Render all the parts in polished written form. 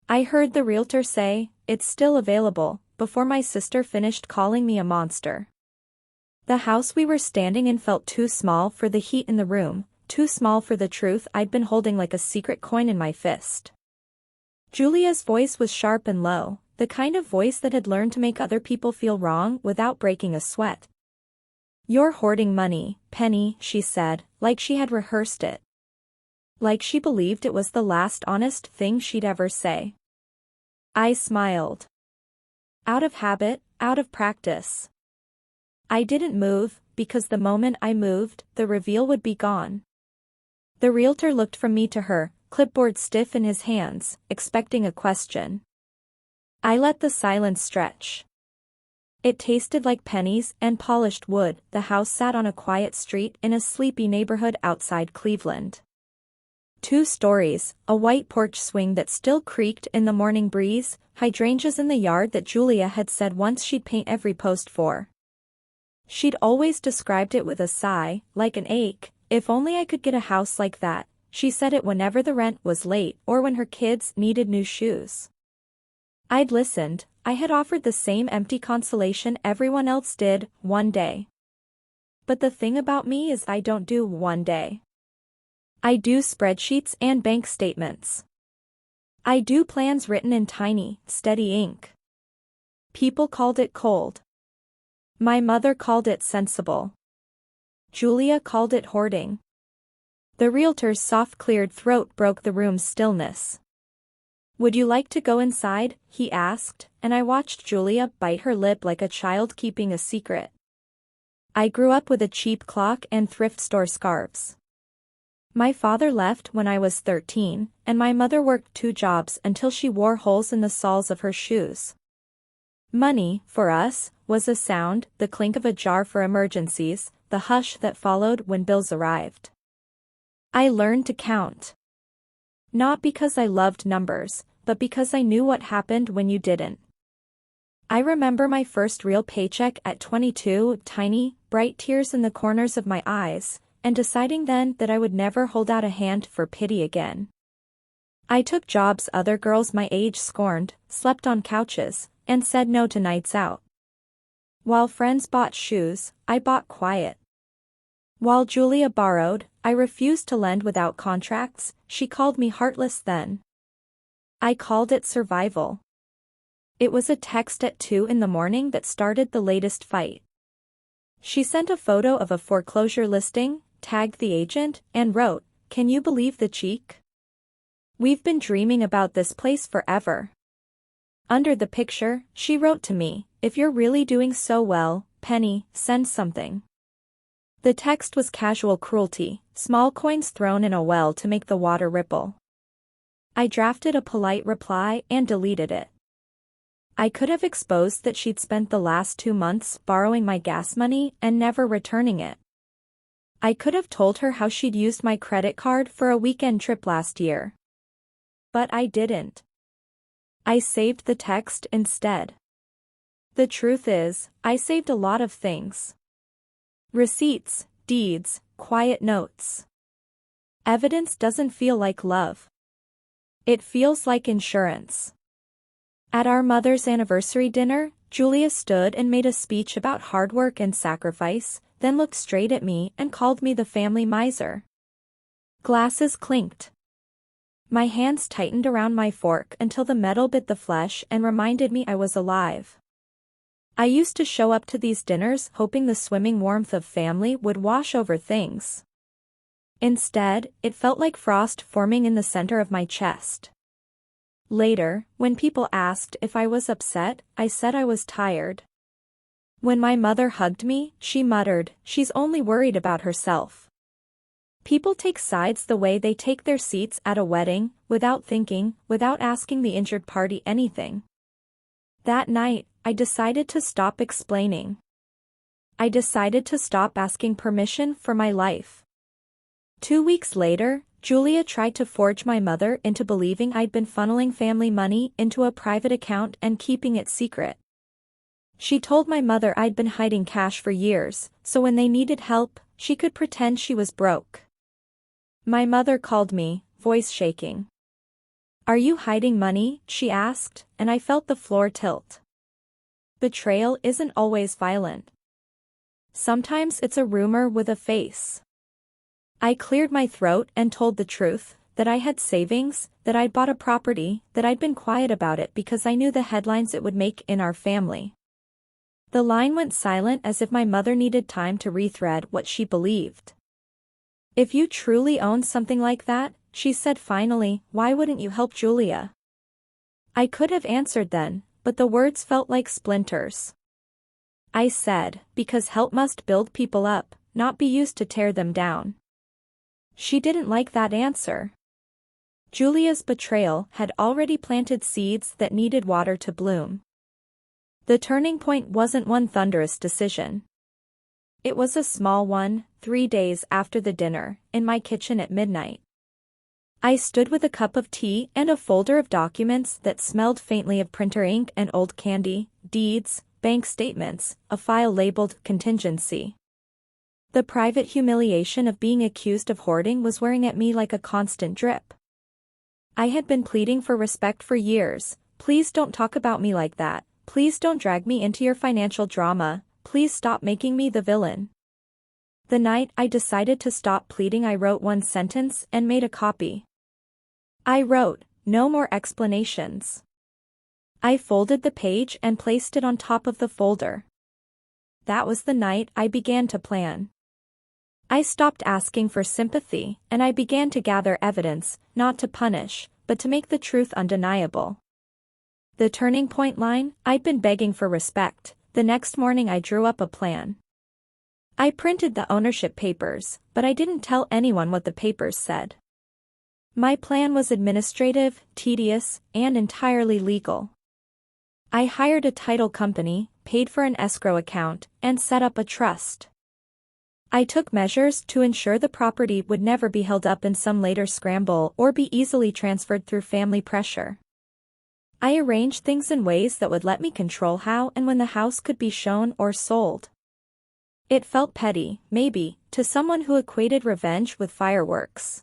I heard the realtor say, "It's still available," before my sister finished calling me a monster. The house we were standing in felt too small for the heat in the room, too small for the truth I'd been holding like a secret coin in my fist. Julia's voice was sharp and low, the kind of voice that had learned to make other people feel wrong without breaking a sweat. "You're hoarding money, Penny," she said, like she had rehearsed it. Like she believed it was the last honest thing she'd ever say. I smiled. Out of habit, out of practice. I didn't move, because the moment I moved, the reveal would be gone. The realtor looked from me to her, clipboard stiff in his hands, expecting a question. I let the silence stretch. It tasted like pennies and polished wood. The house sat on a quiet street in a sleepy neighborhood outside Cleveland. 2 stories, a white porch swing that still creaked in the morning breeze, hydrangeas in the yard that Julia had said once she'd paint every post for. She'd always described it with a sigh, like an ache. If only I could get a house like that. She said it whenever the rent was late or when her kids needed new shoes. I'd listened. I had offered the same empty consolation everyone else did, one day. But the thing about me is I don't do one day. I do spreadsheets and bank statements. I do plans written in tiny, steady ink. People called it cold. My mother called it sensible. Julia called it hoarding. The realtor's soft cleared throat broke the room's stillness. "Would you like to go inside?" he asked, and I watched Julia bite her lip like a child keeping a secret. I grew up with a cheap clock and thrift store scarves. My father left when I was 13, and my mother worked 2 jobs until she wore holes in the soles of her shoes. Money, for us, was a sound, the clink of a jar for emergencies, the hush that followed when bills arrived. I learned to count. Not because I loved numbers, but because I knew what happened when you didn't. I remember my first real paycheck at 22, tiny, bright tears in the corners of my eyes, and deciding then that I would never hold out a hand for pity again. I took jobs other girls my age scorned, slept on couches, and said no to nights out. While friends bought shoes, I bought quiet. While Julia borrowed, I refused to lend without contracts. She called me heartless then. I called it survival. It was a text at 2 in the morning that started the latest fight. She sent a photo of a foreclosure listing, tagged the agent, and wrote, "Can you believe the cheek? We've been dreaming about this place forever." Under the picture, she wrote to me, "If you're really doing so well, Penny, send something." The text was casual cruelty, small coins thrown in a well to make the water ripple. I drafted a polite reply and deleted it. I could have exposed that she'd spent the last 2 months borrowing my gas money and never returning it. I could have told her how she'd used my credit card for a weekend trip last year. But I didn't. I saved the text instead. The truth is, I saved a lot of things. Receipts, deeds, quiet notes. Evidence doesn't feel like love. It feels like insurance. At our mother's anniversary dinner, Julia stood and made a speech about hard work and sacrifice, then looked straight at me and called me the family miser. Glasses clinked. My hands tightened around my fork until the metal bit the flesh and reminded me I was alive. I used to show up to these dinners hoping the swimming warmth of family would wash over things. Instead, it felt like frost forming in the center of my chest. Later, when people asked if I was upset, I said I was tired. When my mother hugged me, she muttered, "She's only worried about herself." People take sides the way they take their seats at a wedding, without thinking, without asking the injured party anything. That night, I decided to stop explaining. I decided to stop asking permission for my life. 2 weeks later, Julia tried to forge my mother into believing I'd been funneling family money into a private account and keeping it secret. She told my mother I'd been hiding cash for years, so when they needed help, she could pretend she was broke. My mother called me, voice shaking. "Are you hiding money?" she asked, and I felt the floor tilt. Betrayal isn't always violent. Sometimes it's a rumor with a face. I cleared my throat and told the truth, that I had savings, that I'd bought a property, that I'd been quiet about it because I knew the headlines it would make in our family. The line went silent as if my mother needed time to rethread what she believed. "If you truly owned something like that," she said finally, "why wouldn't you help Julia?" I could have answered then, but the words felt like splinters. I said, "Because help must build people up, not be used to tear them down." She didn't like that answer. Julia's betrayal had already planted seeds that needed water to bloom. The turning point wasn't one thunderous decision. It was a small one, 3 days after the dinner, in my kitchen at midnight. I stood with a cup of tea and a folder of documents that smelled faintly of printer ink and old candy, deeds, bank statements, a file labeled contingency. The private humiliation of being accused of hoarding was wearing at me like a constant drip. I had been pleading for respect for years. "Please don't talk about me like that. Please don't drag me into your financial drama. Please stop making me the villain." The night I decided to stop pleading, I wrote one sentence and made a copy. I wrote, "No more explanations." I folded the page and placed it on top of the folder. That was the night I began to plan. I stopped asking for sympathy, and I began to gather evidence, not to punish, but to make the truth undeniable. The turning point line, I'd been begging for respect. The next morning I drew up a plan. I printed the ownership papers, but I didn't tell anyone what the papers said. My plan was administrative, tedious, and entirely legal. I hired a title company, paid for an escrow account, and set up a trust. I took measures to ensure the property would never be held up in some later scramble or be easily transferred through family pressure. I arranged things in ways that would let me control how and when the house could be shown or sold. It felt petty, maybe, to someone who equated revenge with fireworks.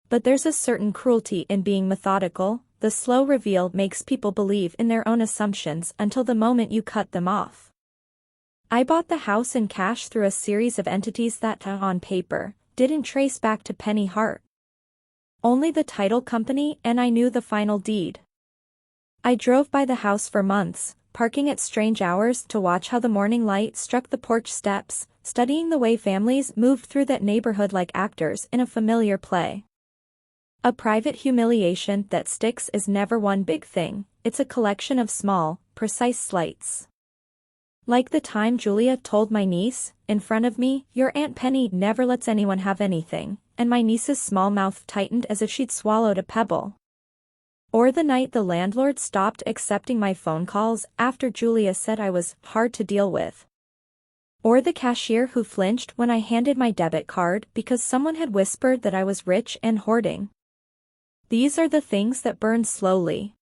But there's a certain cruelty in being methodical. The slow reveal makes people believe in their own assumptions until the moment you cut them off. I bought the house in cash through a series of entities that, on paper, didn't trace back to Penny Hart. Only the title company and I knew the final deed. I drove by the house for months, parking at strange hours to watch how the morning light struck the porch steps, studying the way families moved through that neighborhood like actors in a familiar play. A private humiliation that sticks is never one big thing, it's a collection of small, precise slights. Like the time Julia told my niece, in front of me, "Your Aunt Penny never lets anyone have anything," and my niece's small mouth tightened as if she'd swallowed a pebble. Or the night the landlord stopped accepting my phone calls after Julia said I was hard to deal with. Or the cashier who flinched when I handed my debit card because someone had whispered that I was rich and hoarding. These are the things that burn slowly.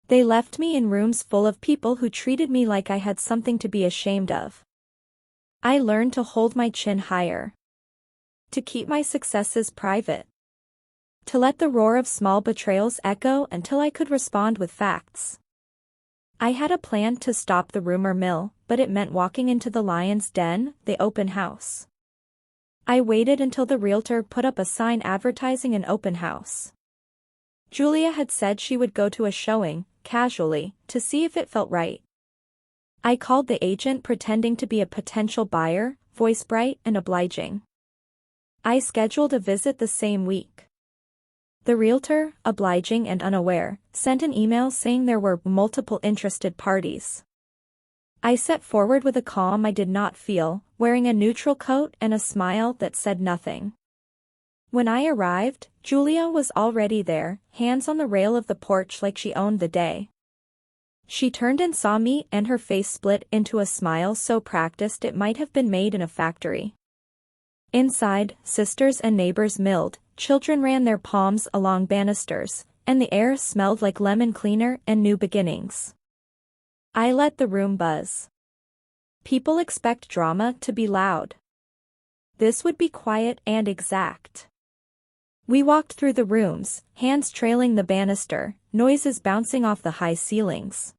They left me in rooms full of people who treated me like I had something to be ashamed of. I learned to hold my chin higher. To keep my successes private. To let the roar of small betrayals echo until I could respond with facts. I had a plan to stop the rumor mill, but it meant walking into the lion's den, the open house. I waited until the realtor put up a sign advertising an open house. Julia had said she would go to a showing, casually, to see if it felt right. I called the agent pretending to be a potential buyer, voice bright and obliging. I scheduled a visit the same week. The realtor, obliging and unaware, sent an email saying there were multiple interested parties. I set forward with a calm I did not feel, wearing a neutral coat and a smile that said nothing. When I arrived, Julia was already there, hands on the rail of the porch like she owned the day. She turned and saw me and her face split into a smile so practiced it might have been made in a factory. Inside, sisters and neighbors milled, children ran their palms along banisters, and the air smelled like lemon cleaner and new beginnings. I let the room buzz. People expect drama to be loud. This would be quiet and exact. We walked through the rooms, hands trailing the banister, noises bouncing off the high ceilings.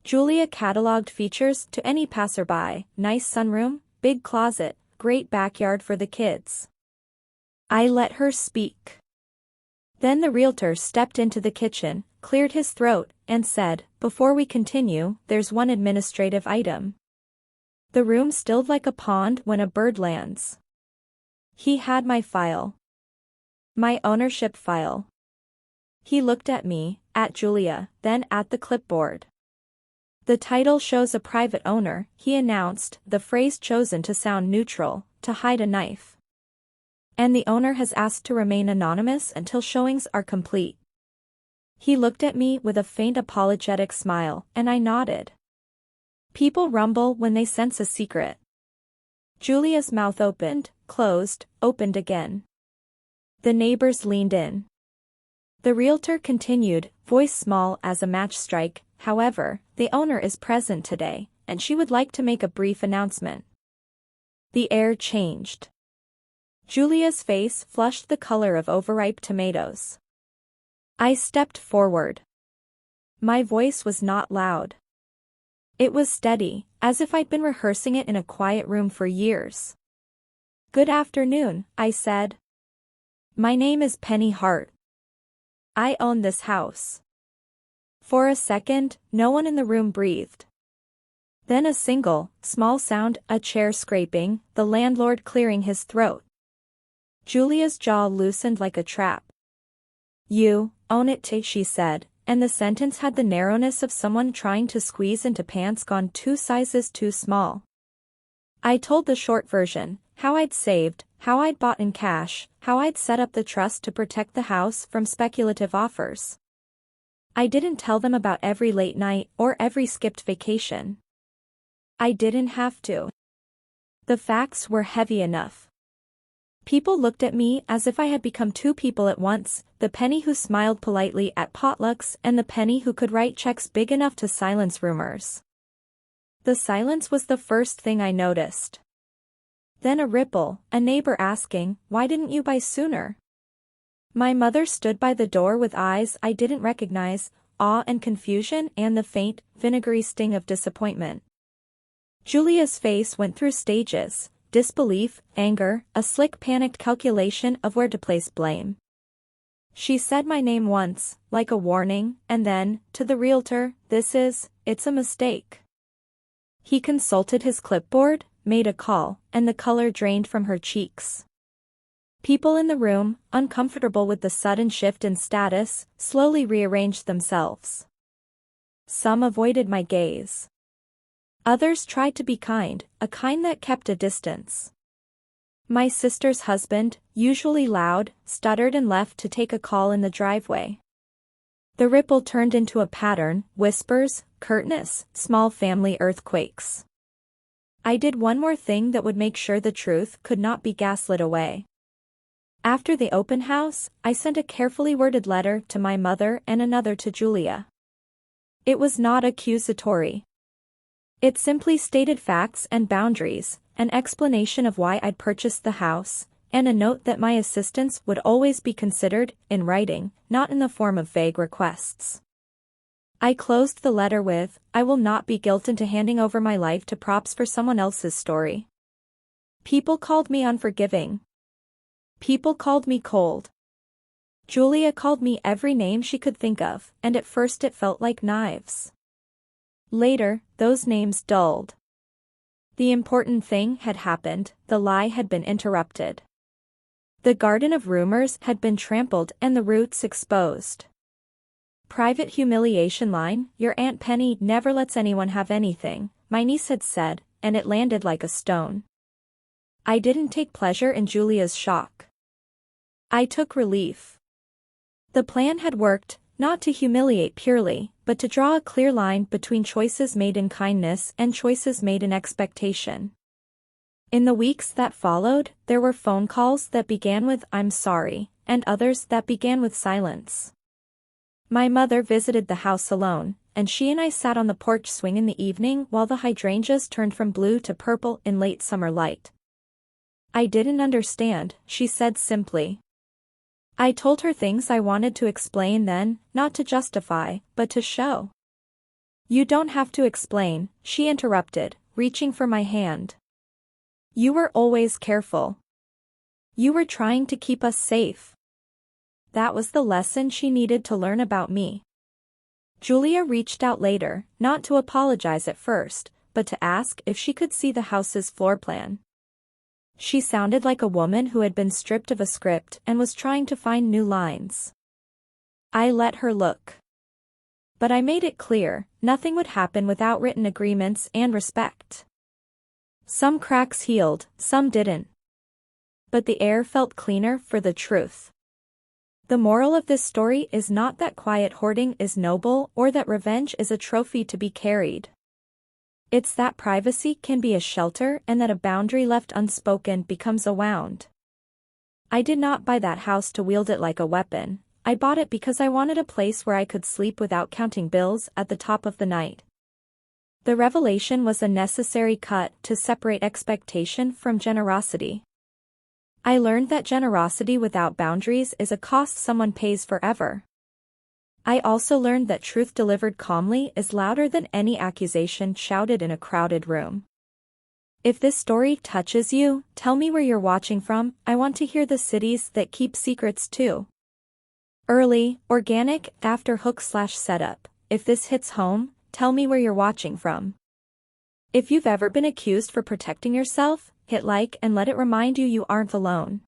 Julia catalogued features to any passerby: nice sunroom, big closet, great backyard for the kids. I let her speak. Then the realtor stepped into the kitchen, cleared his throat, and said, "Before we continue, there's one administrative item." The room stilled like a pond when a bird lands. He had my file. My ownership file. He looked at me, at Julia, then at the clipboard. "The title shows a private owner," he announced, the phrase chosen to sound neutral, to hide a knife. "And the owner has asked to remain anonymous until showings are complete." He looked at me with a faint apologetic smile, and I nodded. People rumble when they sense a secret. Julia's mouth opened, closed, opened again. The neighbors leaned in. The realtor continued, voice small as a match strike, "However, the owner is present today, and she would like to make a brief announcement." The air changed. Julia's face flushed the color of overripe tomatoes. I stepped forward. My voice was not loud. It was steady, as if I'd been rehearsing it in a quiet room for years. "Good afternoon," I said. "My name is Penny Hart. I own this house." For a second, no one in the room breathed. Then a single, small sound, a chair scraping, the landlord clearing his throat. Julia's jaw loosened like a trap. "You own it too," she said, and the sentence had the narrowness of someone trying to squeeze into pants gone 2 sizes too small. I told the short version, how I'd saved, how I'd bought in cash, how I'd set up the trust to protect the house from speculative offers. I didn't tell them about every late night or every skipped vacation. I didn't have to. The facts were heavy enough. People looked at me as if I had become 2 people at once, the Penny who smiled politely at potlucks and the Penny who could write checks big enough to silence rumors. The silence was the first thing I noticed. Then a ripple, a neighbor asking, "Why didn't you buy sooner?" My mother stood by the door with eyes I didn't recognize, awe and confusion and the faint, vinegary sting of disappointment. Julia's face went through stages: disbelief, anger, a slick panicked calculation of where to place blame. She said my name once, like a warning, and then, to the realtor, "It's a mistake." He consulted his clipboard, made a call, and the color drained from her cheeks. People in the room, uncomfortable with the sudden shift in status, slowly rearranged themselves. Some avoided my gaze. Others tried to be kind, a kind that kept a distance. My sister's husband, usually loud, stuttered and left to take a call in the driveway. The ripple turned into a pattern: whispers, curtness, small family earthquakes. I did one more thing that would make sure the truth could not be gaslit away. After the open house, I sent a carefully worded letter to my mother and another to Julia. It was not accusatory. It simply stated facts and boundaries, an explanation of why I'd purchased the house, and a note that my assistance would always be considered, in writing, not in the form of vague requests. I closed the letter with, "I will not be guilted into handing over my life to props for someone else's story." People called me unforgiving. People called me cold. Julia called me every name she could think of, and at first it felt like knives. Later, those names dulled. The important thing had happened, the lie had been interrupted. The garden of rumors had been trampled and the roots exposed. "Private humiliation line, your Aunt Penny never lets anyone have anything," my niece had said, and it landed like a stone. I didn't take pleasure in Julia's shock. I took relief. The plan had worked, not to humiliate purely, but to draw a clear line between choices made in kindness and choices made in expectation. In the weeks that followed, there were phone calls that began with "I'm sorry," and others that began with silence. My mother visited the house alone, and she and I sat on the porch swing in the evening while the hydrangeas turned from blue to purple in late summer light. "I didn't understand," she said simply. I told her things I wanted to explain then, not to justify, but to show. You don't have to explain, she interrupted, reaching for my hand. You were always careful. You were trying to keep us safe. That was the lesson she needed to learn about me. Julia reached out later, not to apologize at first, but to ask if she could see the house's floor plan. She sounded like a woman who had been stripped of a script and was trying to find new lines. I let her look. But I made it clear, nothing would happen without written agreements and respect. Some cracks healed, some didn't. But the air felt cleaner for the truth. The moral of this story is not that quiet hoarding is noble or that revenge is a trophy to be carried. It's that privacy can be a shelter and that a boundary left unspoken becomes a wound. I did not buy that house to wield it like a weapon. I bought it because I wanted a place where I could sleep without counting bills at the top of the night. The revelation was a necessary cut to separate expectation from generosity. I learned that generosity without boundaries is a cost someone pays forever. I also learned that truth delivered calmly is louder than any accusation shouted in a crowded room. If this story touches you, tell me where you're watching from. I want to hear the cities that keep secrets too. Early, organic, after hook/setup. If this hits home, tell me where you're watching from. If you've ever been accused for protecting yourself, hit like and let it remind you you aren't alone.